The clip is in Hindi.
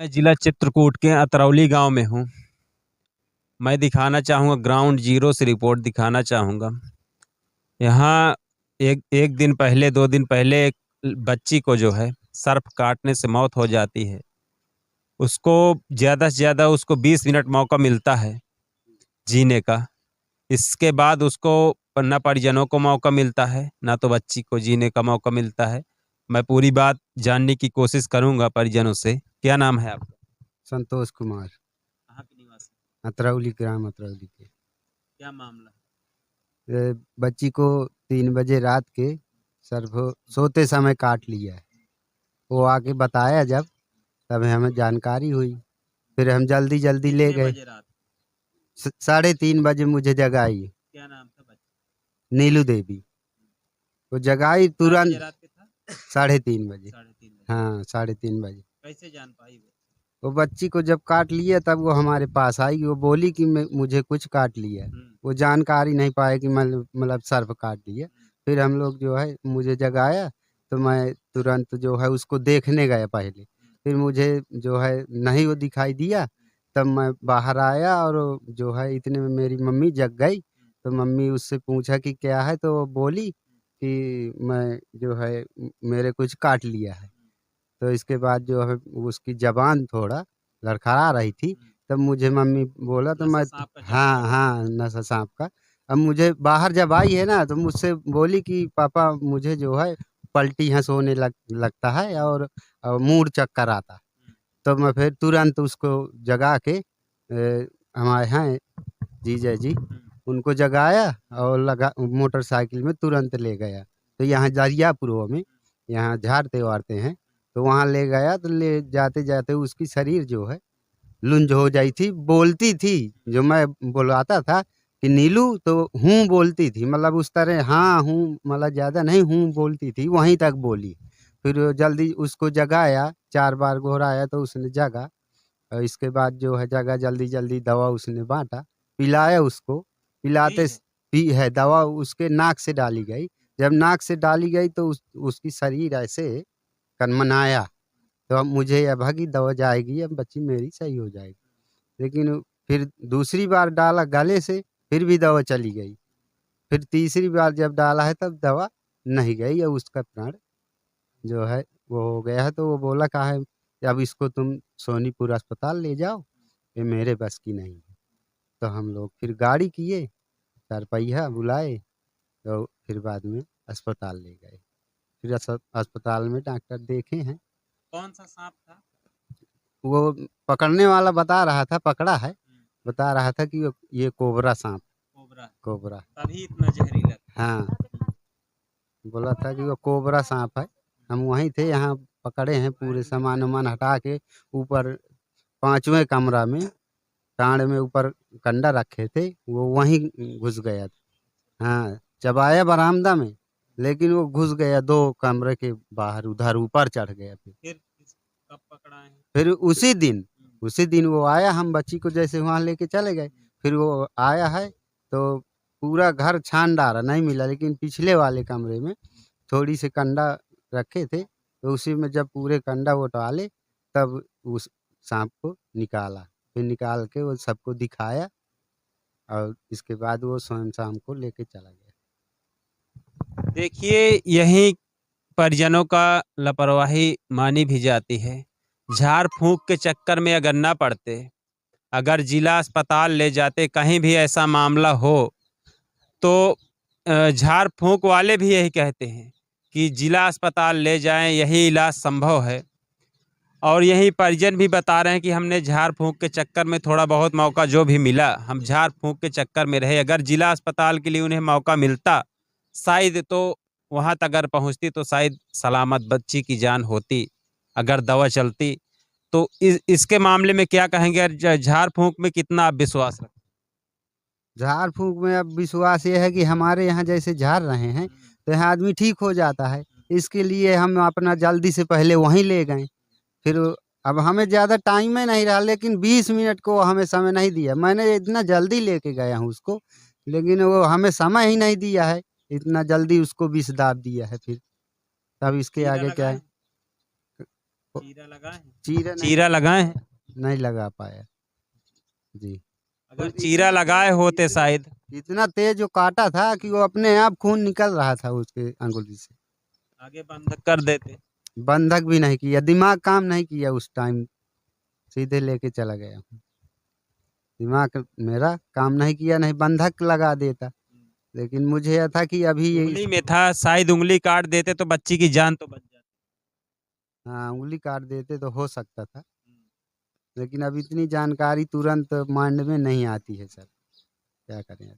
मैं जिला चित्रकूट के अतरौली गांव में हूं। मैं दिखाना चाहूँगा, ग्राउंड जीरो से रिपोर्ट दिखाना चाहूँगा। यहाँ एक एक दिन पहले, 2 दिन पहले एक बच्ची को जो है सर्प काटने से मौत हो जाती है। उसको ज़्यादा से ज़्यादा उसको 20 मिनट मौका मिलता है जीने का। इसके बाद उसको ना परिजनों को मौका मिलता है, ना तो बच्ची को जीने का मौका मिलता है। मैं पूरी बात जानने की कोशिश करूंगा परिजनों से। क्या नाम है आपका? संतोष कुमार, कहाँ के निवासी? अतरौली ग्राम अतरौली के। क्या मामला? बच्ची को 3 बजे रात के सर्प सोते समय काट लिया है। वो आके बताया जब, तब हमें जानकारी हुई। फिर हम जल्दी जल्दी ले कितने गए। बजे रात? 3:30 बजे मुझे जगाई, क्या नाम था बच्चे? नीलू देवी। वो जगाई कितना बजे तुरंत। रात के था? 3:30 बजे। 3:30 बजे। हाँ, 3:30 बजे। कैसे जान पाई वो? वो बच्ची को जब काट लिया तब वो हमारे पास आई। वो बोली कि मुझे कुछ काट लिया। वो जानकारी नहीं पाए कि मतलब सर्प काट लिया। फिर हम लोग जो है, मुझे जगाया तो मैं तुरंत जो है उसको देखने गया पहले। फिर मुझे जो है नहीं वो दिखाई दिया। तब मैं बाहर आया और जो है इतने में मेरी मम्मी जग गई। तो मम्मी उससे पूछा कि क्या है, तो वो बोली कि मैं जो है मेरे कुछ काट लिया है। तो इसके बाद जो है उसकी ज़बान थोड़ा लड़खड़ा रही थी। तब मुझे मम्मी बोला तो नशा मैं सांप का जादू हाँ, कर रही हाँ, नशा साँप का। अब मुझे बाहर जब आई है ना, तो मुझसे बोली कि पापा मुझे जो है पलटी हँस होने लगता है और मूड चक्कर आता है। तो मैं फिर तुरंत उसको जगा के हमारे हैं जीजा जी, उनको जगाया और लगा मोटरसाइकिल में तुरंत ले गया। तो यहाँ दरियापुरों में, यहाँ झाड़ते-वारते हैं, तो वहाँ ले गया। तो ले जाते-जाते उसकी शरीर जो है लुंज हो जाई थी, बोलती थी। जो मैं बुलवाता था कि नीलू, तो हूँ बोलती थी, मतलब उस तरह हाँ, हूँ मतलब ज़्यादा नहीं, हूँ बोलती थी, वहीं तक बोली। फिर जल्दी उसको जगाया, 4 बार घोराया तो उसने जगा। और इसके बाद जो है जगह जल्दी-जल्दी दवा उसने बाँटा, पिलाया उसको, थी? पिलाते स पी है दवा उसके नाक से डाली गई। जब नाक से डाली गई तो उसकी शरीर ऐसे कनमनाया। तो अब मुझे अब है कि दवा जाएगी, अब बच्ची मेरी सही हो जाएगी। लेकिन फिर दूसरी बार डाला गले से, फिर भी दवा चली गई। फिर तीसरी बार जब डाला है तब दवा नहीं गई, अब उसका प्राण जो है वो हो गया है। तो वो बोला कहा है, अब इसको तुम सोनीपुर अस्पताल ले जाओ, ये मेरे बस की नहीं है। तो हम लोग फिर गाड़ी किए, 4 पहिया बुलाए, तो फिर बाद में अस्पताल ले गए। फिर अस्पताल में डॉक्टर देखे हैं। कौन सा सांप था? वो पकड़ने वाला बता रहा था, पकड़ा है, बता रहा था कि ये कोबरा सांप, कोबरा। कोबरा। तभी इतना जहरीला था। हाँ, बोला था कि वो कोबरा सांप है। हम वहीं थे, यहाँ पकड़े हैं, पूरे सामान-वामान हटा के ऊपर 5वें कमरा में टाँड़ में ऊपर कंडा रखे थे, वो वहीं घुस गया था। हाँ, चबाया बरामदा में, लेकिन वो घुस गया 2 कमरे के बाहर, उधर ऊपर चढ़ गया फिर। कब पकड़ा है? फिर उसी दिन वो आया, हम बच्ची को जैसे वहाँ लेके चले गए। फिर वो आया है, तो पूरा घर छान डाला, नहीं मिला, लेकिन पिछले वाले कमरे में थोड़ी सी कंडा रखे थे, तो उसी में जब पूरे कंडा वो डाले, तब उस साँप को निकाला। फिर निकाल के वो सबको दिखाया और इसके बाद वो स्वयं शाम को लेके चला गया। देखिए, यही परिजनों का लापरवाही मानी भी जाती है। झाड़ फूंक के चक्कर में अगर ना पड़ते, अगर जिला अस्पताल ले जाते, कहीं भी ऐसा मामला हो तो झाड़ फूंक वाले भी यही कहते हैं कि जिला अस्पताल ले जाएं, यही इलाज संभव है। और यही परिजन भी बता रहे हैं कि हमने झाड़ फूंक के चक्कर में थोड़ा बहुत मौका जो भी मिला, हम झाड़ फूंक के चक्कर में रहे। अगर जिला अस्पताल के लिए उन्हें मौका मिलता शायद, तो वहां तक अगर पहुंचती तो शायद सलामत बच्ची की जान होती, अगर दवा चलती। तो इसके मामले में क्या कहेंगे? झाड़ फूंक में कितना आप विश्वास रखते झाड़ फूँक में अब विश्वास ये है कि हमारे यहाँ जैसे झाड़ रहे हैं, तो यहाँ आदमी ठीक हो जाता है। इसके लिए हम अपना जल्दी से पहले वहीं ले गए। फिर अब हमें ज़्यादा टाइम में नहीं रहा, लेकिन 20 मिनट को हमें समय नहीं दिया। मैंने इतना जल्दी लेके गया हूँ उसको, लेकिन वो हमें समय ही नहीं दिया है। इतना जल्दी उसको विष दाब दिया है फिर। तब इसके टीका आगे क्या लगाए? है? चीरा लगाए हैं? चीरा चीरा लगाए हैं? नहीं लगा पाया जी। अगर चीरा लगाए होते शायद। इतना तेज वो काटा था कि वो अपने आप खून निकल रहा था उसके अंगुली से। आगे बंधक कर देते। बंधक भी नहीं किया, दिमाग काम नहीं किया उस टाइम, सीधे लेके चला गया। दिमाग मेरा काम नहीं किया, नहीं बंधक लगा देता। लेकिन मुझे यह था कि अभी ये उंगली में था, शायद उंगली काट देते तो बच्ची की जान तो बच जाती। हाँ, उंगली काट देते तो हो सकता था, लेकिन अब इतनी जानकारी तुरंत माइंड में नहीं आती है सर, क्या करें अब।